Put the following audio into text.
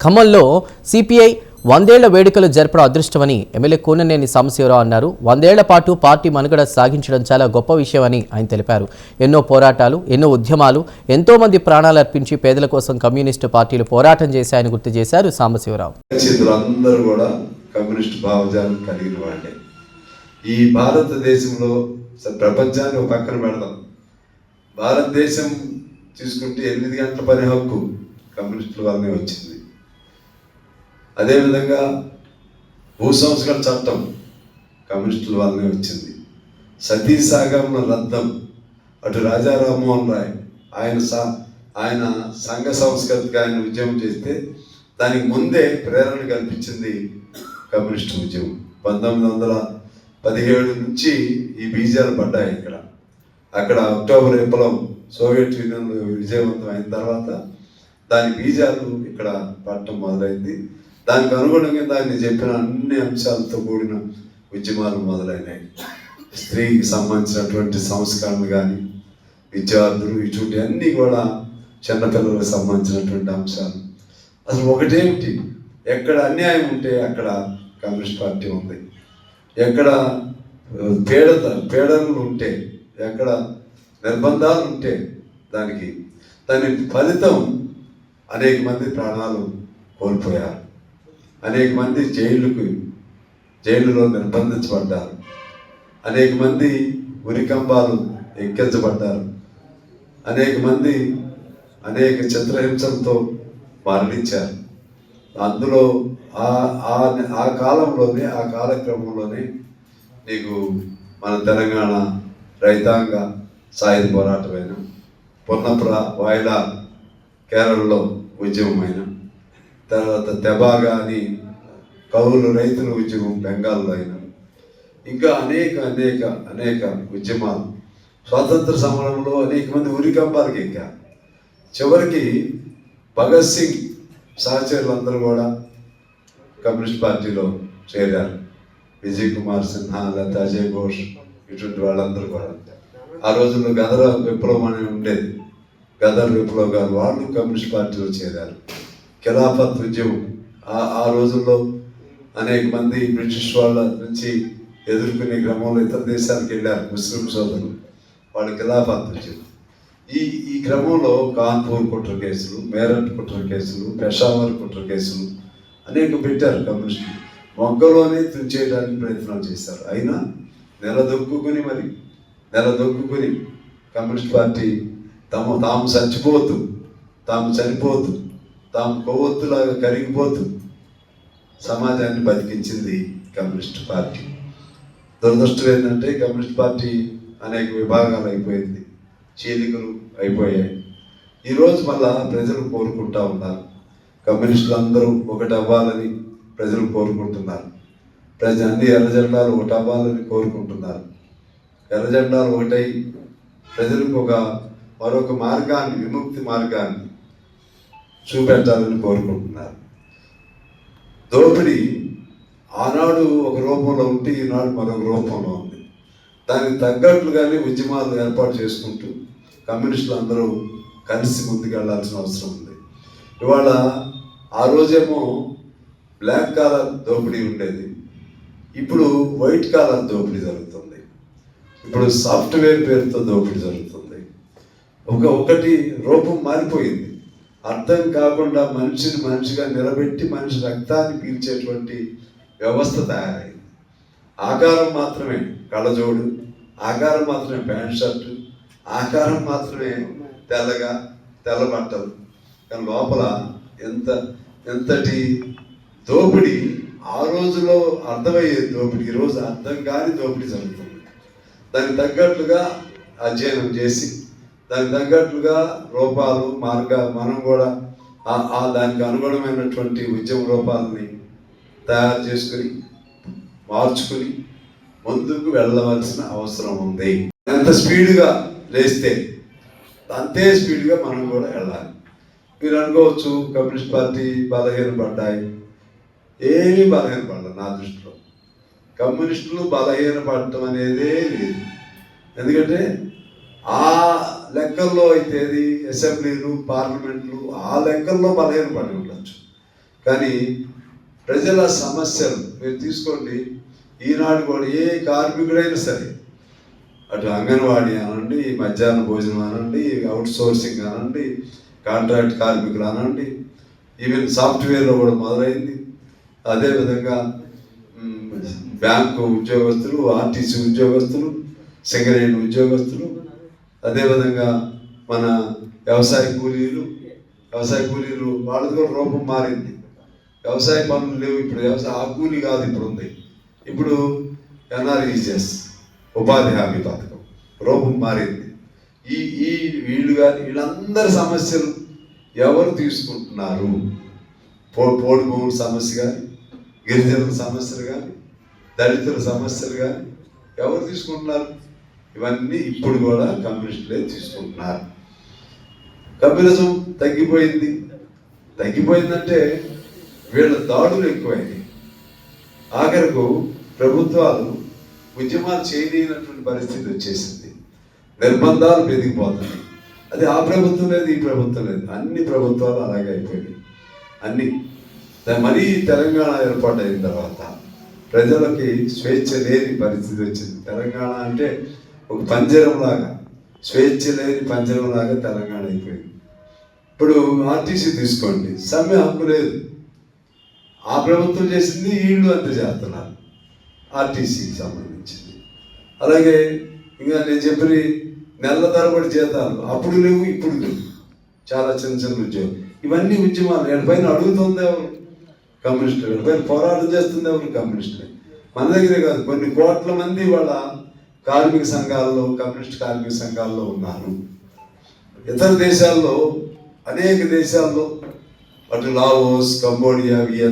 ఖమ్మంలో సిపిఐ 100 వేడుకలు జరపడం అదృష్టమని ఎమ్మెల్యే కూననేని సాంబశివరావు అన్నారు. 100 ఏళ్ల పాటు పార్టీ మనుగడ సాగించడం చాలా గొప్ప విషయమని ఆయన తెలిపారు. ఎన్నో పోరాటాలు, ఎన్నో ఉద్యమాలు, ఎంతో మంది ప్రాణాలు అర్పించి పేదల కోసం కమ్యూనిస్టు పార్టీలు పోరాటం చేశాయని గుర్తు చేశారు సాంబశివరావు. అందరూ కూడా కమ్యూనిస్ట్ భావజాలం కలిగిన వాళ్ళే. ఈ భారతదేశంలో ప్రపంచాన్ని ఒక పక్కన పెడదాం. భారతదేశం తీసుకుంటే 8 గంటల పని హక్కు కమ్యూనిస్టుల వల్లనే వచ్చింది. అదేవిధంగా భూ సంస్కరణ చట్టం కమ్యూనిస్టుల వల్లనే వచ్చింది. సతీ సాగమన రద్దం అటు రాజా రామ్మోహన్ రాయ్ ఆయన సంఘ సంస్కృతికి ఆయన ఉద్యమం చేస్తే దానికి ముందే ప్రేరణ కల్పించింది కమ్యూనిస్టు ఉద్యమం. 1917 నుంచి ఈ బీజాలు పడ్డాయి ఇక్కడ. అక్కడ అక్టోబర్ విప్లవం సోవియట్ యూనియన్ విజయవంతం అయిన తర్వాత దాని బీజాలు ఇక్కడ పట్టడం మొదలైంది. దానికి అనుగుణంగా దాన్ని చెప్పిన అన్ని అంశాలతో కూడిన ఉద్యమాలు మొదలైనాయి. స్త్రీకి సంబంధించినటువంటి సంస్కరణలు కానీ, విద్యార్థులు ఇటువంటి అన్నీ కూడా చిన్నపిల్లలకు సంబంధించినటువంటి అంశాలు. అసలు ఒకటేమిటి, ఎక్కడ అన్యాయం ఉంటే అక్కడ కమ్యూనిస్ట్ పార్టీ ఉంది. ఎక్కడ పీడనలు ఉంటే, ఎక్కడ నిర్బంధాలు ఉంటే దాని ఫలితం అనేక మంది ప్రాణాలు కోల్పోయారు. అనేక మంది జైలులో నిర్బంధించబడ్డారు. అనేక మంది ఉరికంబాలు ఎక్కించబడ్డారు. అనేక మంది అనేక చిత్రహింసలతో మరణించారు. అందులో ఆ కాలంలోనే, ఆ కాలక్రమంలోనే నీకు మన తెలంగాణ రైతాంగ సాయుధ పోరాటమైన, పున్నప్ర వాయిలా కేరళలో ఉద్యమమైన, తర్వాత తెబాగా అని కౌలు రైతుల ఉద్యమం బెంగాల్లో అయిన, ఇంకా అనేక ఉద్యమాలు. స్వాతంత్ర సమరంలో అనేక మంది ఉరికంబాలకు ఎక్కారు. చివరికి భగత్ సింగ్ సహచరులందరూ కూడా కమ్యూనిస్ట్ పార్టీలో చేరారు. విజయ్ కుమార్ సిన్హా, లేకపోతే అజయ్ ఘోష్, ఇటువంటి వాళ్ళందరూ కూడా. ఆ రోజుల్లో గదర్ విప్లవం అని ఉండేది. గదర్ విప్లవ్ గారు వాళ్ళు కమ్యూనిస్ట్ పార్టీలో చేరారు. ఖిలాఫత్ ఉద్యమం ఆ రోజుల్లో అనేక మంది బ్రిటిష్ వాళ్ళ నుంచి ఎదుర్కొనే క్రమంలో ఇతర దేశాలకు వెళ్ళారు ముస్లిం సోదరులు. వాళ్ళ ఖిలాఫత్ ఉద్యమం. ఈ క్రమంలో కాన్పూర్ కుట్ర కేసులు, మేరట్ కుట్ర కేసులు, పెషావర్ కుట్ర కేసులు అనేక పెట్టారు కమ్యూనిస్టులు. మొగ్గలోనే తుంచేయడానికి ప్రయత్నం చేశారు. అయినా నెలదొక్కుని కమ్యూనిస్ట్ పార్టీ తాము చచ్చిపోతూ, తాము చనిపోతూ, తాము కొవ్వొత్తులాగా కరిగిపోతూ సమాజాన్ని బతికించింది కమ్యూనిస్ట్ పార్టీ. దురదృష్టం ఏంటంటే కమ్యూనిస్ట్ పార్టీ అనేక విభాగాలు అయిపోయింది, చీలికలు అయిపోయాయి. ఈరోజు మళ్ళా ప్రజలు కోరుకుంటా ఉన్నారు. కమ్యూనిస్టులు అందరూ ఒకటి అవ్వాలని ప్రజలు కోరుకుంటున్నారు. అన్ని ఎర్రజెండాలు ఒకటి అవ్వాలని కోరుకుంటున్నారు. ఎర్రజెండాలు ఒకటై ప్రజలకు మరొక మార్గాన్ని, విముక్తి మార్గాన్ని చూపెట్టాలని కోరుకుంటున్నారు. దోపిడీ ఆనాడు ఒక రూపంలో ఉంటే ఈనాడు మరొక రూపంలో ఉంది. దానికి తగ్గట్లుగానే ఉద్యమాలు ఏర్పాటు చేసుకుంటూ కమ్యూనిస్టులు అందరూ కలిసి ముందుకెళ్లాల్సిన అవసరం ఉంది. ఇవాళ ఆ రోజేమో బ్లాక్ కాలర్ దోపిడీ ఉండేది, ఇప్పుడు వైట్ కాలర్ దోపిడీ జరుగుతుంది. ఇప్పుడు సాఫ్ట్వేర్ పేరుతో దోపిడీ జరుగుతుంది. ఒకటి రూపం మారిపోయింది. అర్థం కాకుండా మనిషిగా నిలబెట్టి మనిషి రక్తాన్ని పీల్చేటువంటి వ్యవస్థ తయారైంది. ఆకారం మాత్రమే కళ్ళజోడు, ఆకారం మాత్రమే ప్యాంట్ షర్టు, ఆకారం మాత్రమే తెల్ల బట్టలు. కానీ లోపల ఎంతటి దోపిడీ ఆ రోజులో అర్థమయ్యే దోపిడీ ఈరోజు అర్థం కాని దోపిడీ జరుగుతుంది. దానికి తగ్గట్లుగా అధ్యయనం చేసి, దానికి తగ్గట్లుగా రూపాలు మనం కూడా దానికి అనుగుణమైనటువంటి ఉద్యమ రూపాలని తయారు చేసుకుని మార్చుకుని ముందుకు వెళ్ళవలసిన అవసరం ఉంది. ఎంత స్పీడ్గా లేస్తే అంతే స్పీడ్గా మనం కూడా వెళ్ళాలి. మీరు అనుకోవచ్చు కమ్యూనిస్ట్ పార్టీ బలహీనపడ్డాయి. ఏమీ బలహీనపడ్డారు. నా దృష్టిలో కమ్యూనిస్టులు బలహీనపడటం అనేదే లేదు. ఎందుకంటే ఆ లెక్కల్లో అయితే అసెంబ్లీలు, పార్లమెంట్లు ఆ లెక్కల్లో బలహీనపడి ఉండొచ్చు. కానీ ప్రజల సమస్యలు మీరు తీసుకోండి. ఈనాడు కూడా ఏ కార్మికుడైనా సరే, అటు అంగన్వాడీ అనండి, మధ్యాహ్న భోజనం అనండి, అవుట్ సోర్సింగ్ అనండి, కాంట్రాక్ట్ కార్మికులు అనండి, ఈవెన్ సాఫ్ట్వేర్లో కూడా మొదలైంది. అదేవిధంగా బ్యాంకు ఉద్యోగస్తులు, ఆర్టీసీ ఉద్యోగస్తులు, సింగరేణి ఉద్యోగస్తులు, అదేవిధంగా మన వ్యవసాయ కూలీలు వాళ్ళది కూడా రూపం మారింది. వ్యవసాయ పనులు లేవు ఇప్పుడు, వ్యవసాయ ఆ కూలీ కాదు ఇప్పుడు ఉంది. ఇప్పుడు ఎన్ఆర్ఈజిఎస్ ఉపాధి హామీ పథకం రూపం మారింది. ఈ వీళ్ళు కానీ వీళ్ళందరి సమస్యలు ఎవరు తీసుకుంటున్నారు? పోడు భూముల సమస్య కానీ, గిరిజనుల సమస్యలు కానీ, దళితుల సమస్యలు కానీ ఎవరు తీసుకుంటున్నారు? ఇవన్నీ ఇప్పుడు కూడా కమ్యూనిస్టులే తీసుకుంటున్నారు. కమ్యూనిజం తగ్గిపోయిందంటే వీళ్ళ దాడులు ఎక్కువైంది. ఆఖరకు ప్రభుత్వాలు ఉద్యమాలు చేయలేనటువంటి పరిస్థితి వచ్చేసింది. నిర్బంధాలు పెరిగిపోతున్నాయి. అది ఆ ప్రభుత్వం లేదు, ఈ ప్రభుత్వం లేదు, అన్ని ప్రభుత్వాలు అలాగే అయిపోయినాయి. అన్ని మరీ తెలంగాణ ఏర్పాటైన తర్వాత ప్రజలకి స్వేచ్ఛ లేని పరిస్థితి వచ్చింది. తెలంగాణ అంటే ఒక పంజరంలాగా, స్వేచ్ఛ లేని పంజరంలాగా తెలంగాణ అయిపోయింది. ఇప్పుడు ఆర్టీసీ తీసుకోండి, సమ్మె హక్కు లేదు. ఆ ప్రభుత్వం చేసింది, వీళ్ళు అంతే చేస్తున్నారు ఆర్టీసీకి సంబంధించింది. అలాగే ఇంకా నేను చెప్పిన నెల తరబడి జీతాలు అప్పుడు లేవు, ఇప్పుడు లేవు. చాలా చిన్న ఉద్యోగం. ఇవన్నీ ఉద్యమాలు. వీళ్ళపైన అడుగుతుంది ఎవరు? కమ్యూనిస్టులు. వీళ్ళపైన పోరాటం చేస్తుంది ఎవరు? కమ్యూనిస్టులు. మన దగ్గరే కాదు, కొన్ని కోట్ల మంది వాళ్ళ కార్మిక సంఘాల్లో, కమ్యూనిస్ట్ కార్మిక సంఘాల్లో ఉన్నారు. ఇతర దేశాల్లో, అనేక దేశాల్లో, అటు లావోస్, కంబోడియా,